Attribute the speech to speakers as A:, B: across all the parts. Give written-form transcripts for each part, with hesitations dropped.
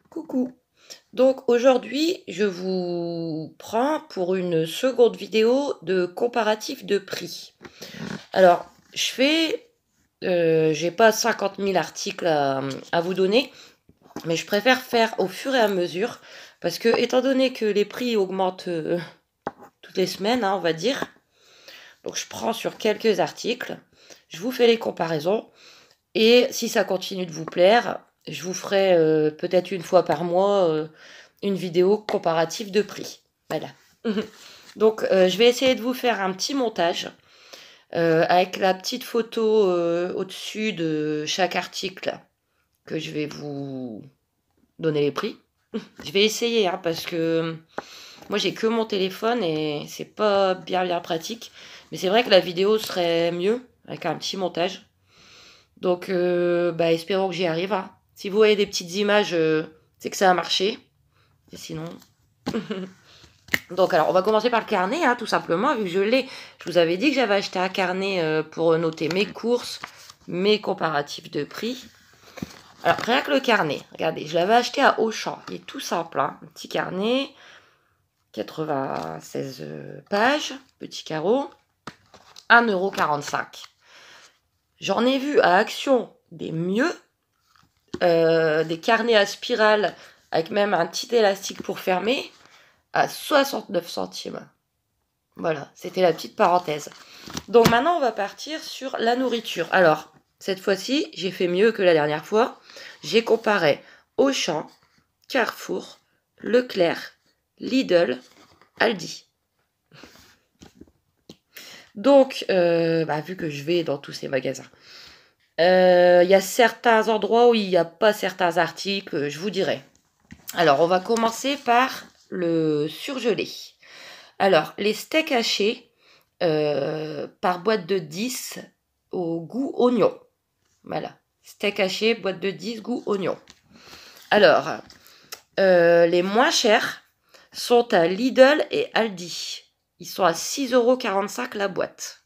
A: Coucou. Donc aujourd'hui, je vous prends pour une seconde vidéo de comparatif de prix. Alors, j'ai pas 50 000 articles à vous donner, mais je préfère faire au fur et à mesure, parce que étant donné que les prix augmentent toutes les semaines, on va dire, donc je prends sur quelques articles, je vous fais les comparaisons, et si ça continue de vous plaire, je vous ferai peut-être une fois par mois une vidéo comparative de prix. Voilà. Donc je vais essayer de vous faire un petit montage avec la petite photo au-dessus de chaque article que je vais vous donner les prix. Je vais essayer parce que moi j'ai que mon téléphone et c'est pas bien pratique. Mais c'est vrai que la vidéo serait mieux avec un petit montage. Donc espérons que j'y arrive. Si vous voyez des petites images, c'est que ça a marché. Et sinon... Donc alors on va commencer par le carnet, tout simplement, vu que je l'ai. Je vous avais dit que j'avais acheté un carnet pour noter mes courses, mes comparatifs de prix. Alors rien que le carnet, regardez, je l'avais acheté à Auchan. Il est tout simple, un petit carnet, 96 pages, petit carreau, 1,45 €. J'en ai vu à Action des mieux, des carnets à spirale avec même un petit élastique pour fermer, à 69 centimes. Voilà, c'était la petite parenthèse. Donc maintenant, on va partir sur la nourriture. Alors, cette fois-ci, j'ai fait mieux que la dernière fois. J'ai comparé Auchan, Carrefour, Leclerc, Lidl, Aldi. Donc, vu que je vais dans tous ces magasins, il y a certains endroits où il n'y a pas certains articles, je vous dirai. Alors, on va commencer par le surgelé. Alors, les steaks hachés par boîte de 10 au goût oignon. Voilà. Steak haché, boîte de 10, goût oignon. Alors, les moins chers sont à Lidl et Aldi. Ils sont à 6,45 € la boîte.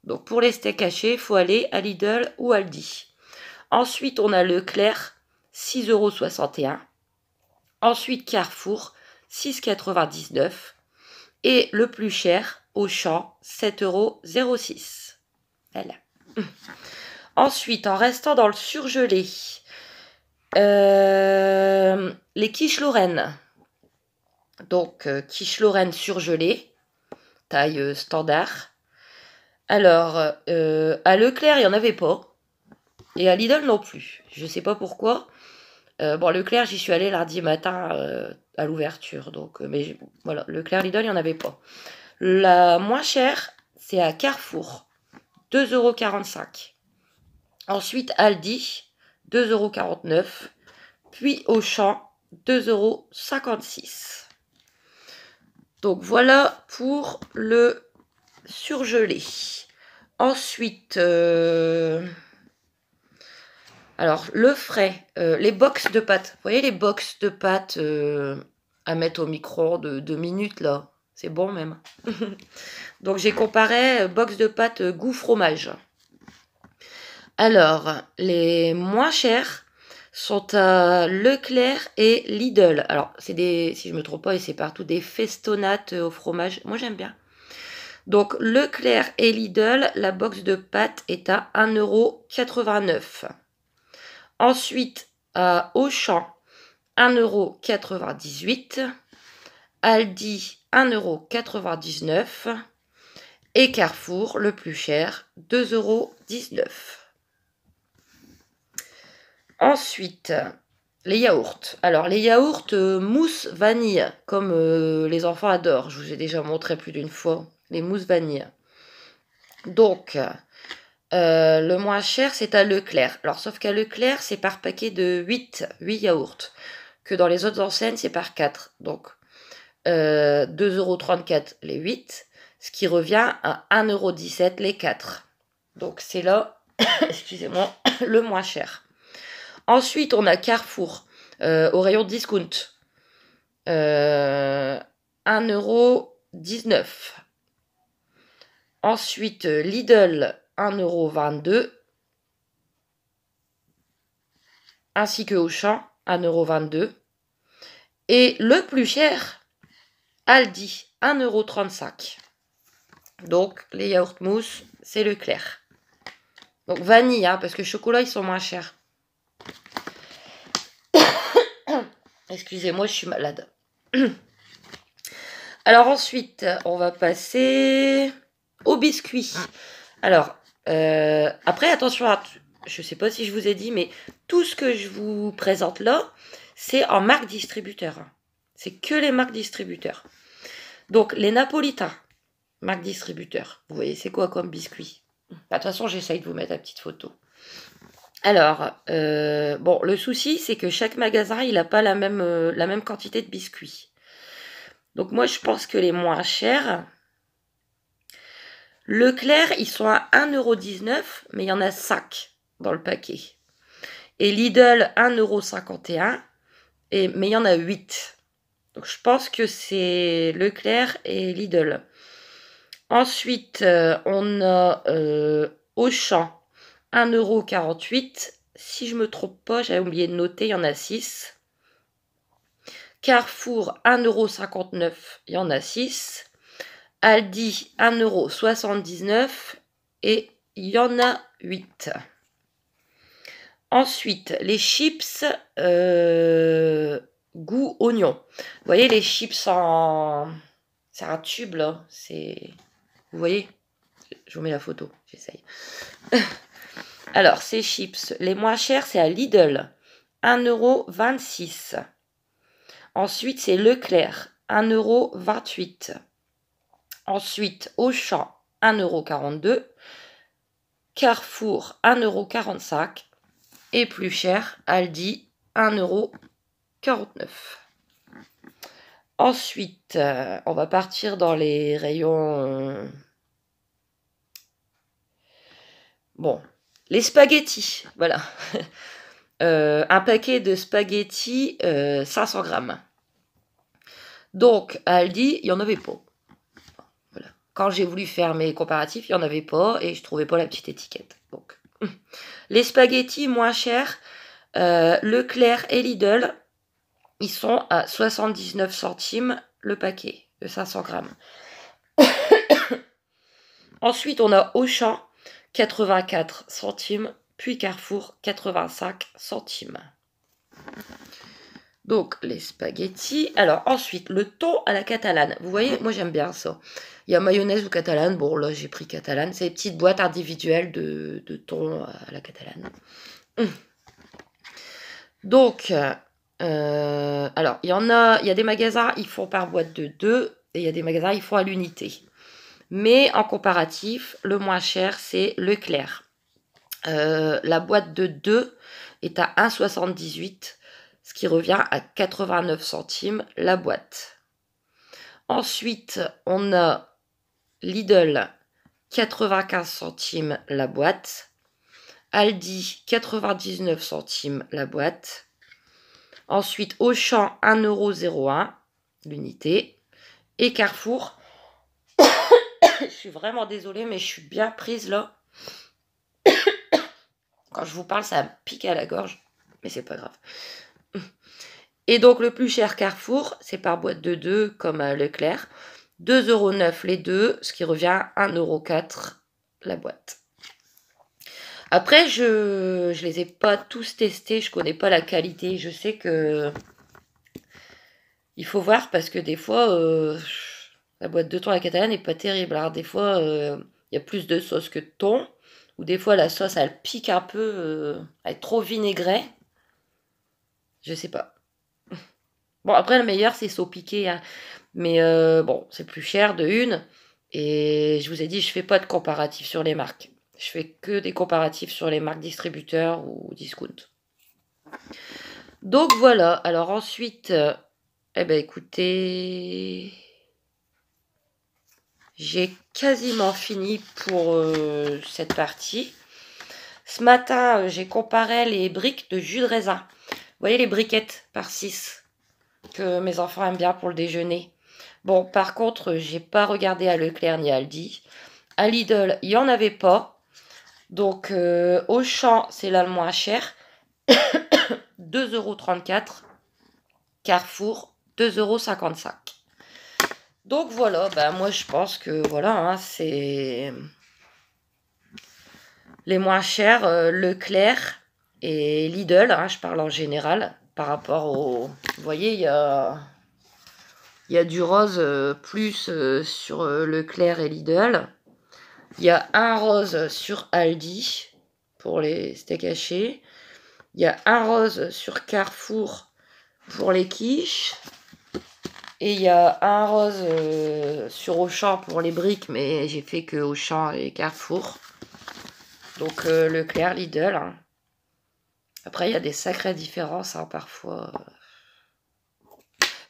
A: Donc, pour les steaks hachés, il faut aller à Lidl ou Aldi. Ensuite, on a Leclerc, 6,61 €. Ensuite, Carrefour, 6,99 €. Et le plus cher, Auchan, 7,06 €. Voilà. Ensuite, en restant dans le surgelé, les quiches Lorraine. Donc, quiche Lorraine surgelée, taille standard. Alors, à Leclerc, il n'y en avait pas. Et à Lidl non plus. Je ne sais pas pourquoi. Leclerc, j'y suis allée lundi matin à l'ouverture. Donc, mais voilà, Leclerc, Lidl, il n'y en avait pas. La moins chère, c'est à Carrefour, 2,45 €. Ensuite, Aldi, 2,49 €. Puis Auchan, 2,56 €. Donc voilà pour le surgelé. Ensuite, alors le frais, les box de pâtes. Vous voyez les box de pâtes à mettre au micro-ondes 2 minutes là. C'est bon même. Donc j'ai comparé box de pâtes goût fromage. Alors, les moins chers sont à Leclerc et Lidl. Alors, c'est si je ne me trompe pas, et c'est partout des festonates au fromage. Moi, j'aime bien. Donc, Leclerc et Lidl, la box de pâtes est à 1,89 €. Ensuite, à Auchan, 1,98 €. Aldi, 1,99 € et Carrefour, le plus cher, 2,19 €. Ensuite, les yaourts. Alors, les yaourts mousse vanille, comme les enfants adorent. Je vous ai déjà montré plus d'une fois les mousses vanille. Donc, le moins cher, c'est à Leclerc. Alors, sauf qu'à Leclerc, c'est par paquet de 8 yaourts. Que dans les autres enseignes, c'est par 4. Donc, 2,34 € les 8, ce qui revient à 1,17 € les 4. Donc, c'est là, excusez-moi, le moins cher. Ensuite, on a Carrefour, au rayon discount. 1,19 €. Ensuite, Lidl, 1,22 €. ainsi que Auchan, 1,22 €. Et le plus cher, Aldi, 1,35 €. Donc, les yaourts mousse, c'est Leclerc. Donc, vanille, hein, parce que chocolat, ils sont moins chers. Excusez-moi, je suis malade. Alors ensuite, on va passer aux biscuits. Alors, après, attention, je ne sais pas si je vous ai dit, mais tout ce que je vous présente là, c'est en marque distributeur. C'est que les marques distributeurs. Donc, les Napolitains, marque distributeur. Vous voyez, c'est quoi comme biscuit? De toute façon, j'essaye de vous mettre la petite photo. Alors, bon, le souci, c'est que chaque magasin, il n'a pas la même quantité de biscuits. Donc, moi, je pense que les moins chers, Leclerc, ils sont à 1,19 €, mais il y en a 5 dans le paquet. Et Lidl, 1,51 €, mais il y en a 8. Donc, je pense que c'est Leclerc et Lidl. Ensuite, on a Auchan, 1,48 €. Si je ne me trompe pas, j'avais oublié de noter, il y en a 6. Carrefour, 1,59 €, il y en a 6. Aldi, 1,79 € et il y en a 8. Ensuite, les chips goût oignon. Vous voyez les chips en... C'est un tube là. Vous voyez? Je vous mets la photo, j'essaye. Alors, ces chips, les moins chers, c'est à Lidl, 1,26 €. Ensuite, c'est Leclerc, 1,28 €. Ensuite, Auchan, 1,42 €. Carrefour, 1,45 € et plus cher, Aldi, 1,49 €. Ensuite, on va partir dans les rayons... Bon, les spaghettis, voilà. Un paquet de spaghettis, 500 grammes. Donc, à Aldi, il n'y en avait pas. Voilà. Quand j'ai voulu faire mes comparatifs, il n'y en avait pas et je ne trouvais pas la petite étiquette. Donc, les spaghettis moins chers, Leclerc et Lidl, ils sont à 79 centimes le paquet de 500 grammes. Ensuite, on a Auchan, 84 centimes, puis Carrefour, 85 centimes. Donc, les spaghettis. Alors, ensuite, le thon à la catalane. Vous voyez, moi, j'aime bien ça. Il y a mayonnaise ou catalane. Bon, là, j'ai pris catalane. C'est des petites boîtes individuelles de thon à la catalane. Donc, alors, il y a des magasins, ils font par boîte de 2 et il y a des magasins, ils font à l'unité. Mais en comparatif, le moins cher, c'est Leclerc. La boîte de 2 est à 1,78 €, ce qui revient à 89 centimes la boîte. Ensuite, on a Lidl, 95 centimes la boîte. Aldi, 99 centimes la boîte. Ensuite, Auchan, 1,01 € l'unité. Et Carrefour, je suis vraiment désolée, mais je suis bien prise là. Quand je vous parle, ça me pique à la gorge, mais c'est pas grave. Et donc, le plus cher Carrefour, c'est par boîte de 2, comme à Leclerc. 2,09 € les deux, ce qui revient à 1,04 € la boîte. Après, je les ai pas tous testés, je connais pas la qualité. Je sais que il faut voir parce que des fois, la boîte de thon à la catalane n'est pas terrible. Alors, des fois, il y a plus de sauce que de thon. Ou des fois, la sauce, elle pique un peu, elle est trop vinaigrée. Je sais pas. Bon, après, le meilleur, c'est saupiqué. Hein. Mais bon, c'est plus cher de une. Et je vous ai dit, je fais pas de comparatif sur les marques. Je fais que des comparatifs sur les marques distributeurs ou discount. Donc voilà. Alors ensuite, eh ben écoutez, j'ai quasiment fini pour cette partie. Ce matin, j'ai comparé les briques de jus de raisin. Vous voyez les briquettes par 6 que mes enfants aiment bien pour le déjeuner. Bon, par contre, j'ai pas regardé à Leclerc ni à Aldi. À Lidl, il n'y en avait pas. Donc, Auchan, c'est là le moins cher. 2,34 €. Carrefour, 2,55 €. Donc voilà, bah moi je pense que voilà, hein, c'est les moins chers, Leclerc et Lidl, hein, je parle en général, par rapport au... Vous voyez, il y a du rose plus sur Leclerc et Lidl. Il y a un rose sur Aldi pour les steaks hachés. Il y a un rose sur Carrefour pour les quiches. Et il y a un rose sur Auchan pour les briques, mais j'ai fait que Auchan et Carrefour. Donc Leclerc, Lidl. Hein. Après, il y a des sacrées différences hein, parfois.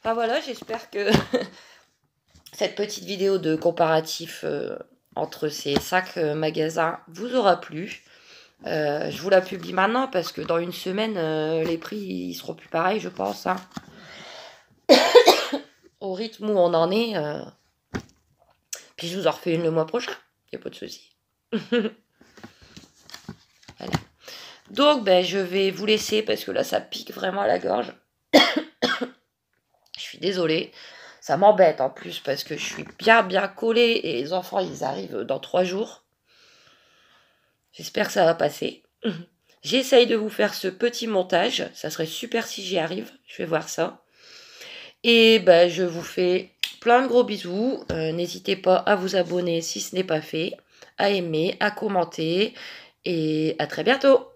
A: Enfin voilà, j'espère que cette petite vidéo de comparatif entre ces 5 magasins vous aura plu. Je vous la publie maintenant parce que dans une semaine, les prix ils seront plus pareils, je pense. Hein. Au rythme où on en est. Puis je vous en refais une le mois prochain. Il n'y a pas de souci. Voilà. Donc, ben, je vais vous laisser parce que là, ça pique vraiment à la gorge. Je suis désolée. Ça m'embête en plus parce que je suis bien collée et les enfants, ils arrivent dans 3 jours. J'espère que ça va passer. J'essaye de vous faire ce petit montage. Ça serait super si j'y arrive. Je vais voir ça. Et ben, je vous fais plein de gros bisous. N'hésitez pas à vous abonner si ce n'est pas fait, à aimer, à commenter. Et à très bientôt.